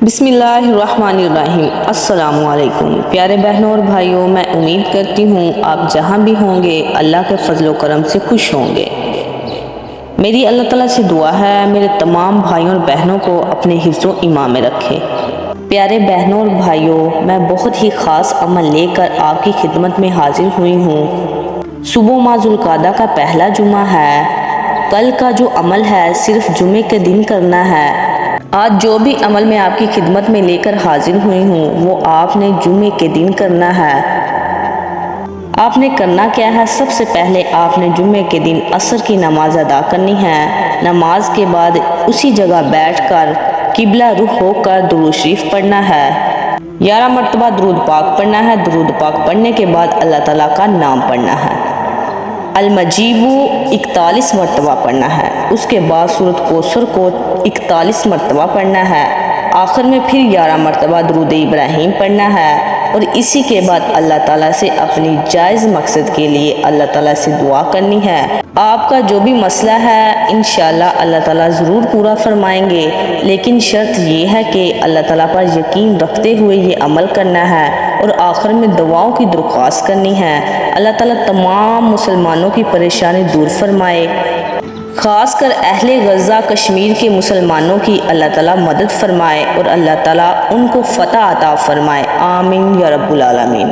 بسم اللہ الرحمن الرحیم۔ السلام علیکم پیارے بہنوں اور بھائیوں، میں امید کرتی ہوں آپ جہاں بھی ہوں گے اللہ کے فضل و کرم سے خوش ہوں گے۔ میری اللہ تعالیٰ سے دعا ہے میرے تمام بھائیوں اور بہنوں کو اپنے حفظ و ایمان میں رکھے۔ پیارے بہنوں اور بھائیوں، میں بہت ہی خاص عمل لے کر آپ کی خدمت میں حاضر ہوئی ہوں۔ صبح ماہ ذوالقعدہ کا پہلا جمعہ ہے۔ کل کا جو عمل ہے صرف جمعے کے دن کرنا ہے۔ آج جو بھی عمل میں آپ کی خدمت میں لے کر حاضر ہوئی ہوں وہ آپ نے جمعے کے دن کرنا ہے۔ آپ نے کرنا کیا ہے؟ سب سے پہلے آپ نے جمعے کے دن عصر کی نماز ادا کرنی ہے۔ نماز کے بعد اسی جگہ بیٹھ کر قبلہ رخ ہو کر درود شریف پڑھنا ہے۔ 11 مرتبہ درود پاک پڑھنا ہے۔ درود پاک پڑھنے کے بعد اللہ تعالیٰ کا نام پڑھنا ہے۔ المجیب 41 مرتبہ پڑھنا ہے۔ اس کے بعد سورۃ کوثر کو 41 مرتبہ پڑھنا ہے۔ آخر میں پھر 11 مرتبہ درود ابراہیم پڑھنا ہے، اور اسی کے بعد اللہ تعالیٰ سے اپنی جائز مقصد کے لیے اللہ تعالیٰ سے دعا کرنی ہے۔ آپ کا جو بھی مسئلہ ہے انشاءاللہ اللہ تعالیٰ ضرور پورا فرمائیں گے، لیکن شرط یہ ہے کہ اللہ تعالیٰ پر یقین رکھتے ہوئے یہ عمل کرنا ہے، اور آخر میں دعاؤں کی درخواست کرنی ہے۔ اللہ تعالیٰ تمام مسلمانوں کی پریشانی دور فرمائے، خاص کر اہل غزہ کشمیر کے مسلمانوں کی اللہ تعالیٰ مدد فرمائے، اور اللہ تعالیٰ ان کو فتح عطا فرمائے۔ آمین یا رب العالمین۔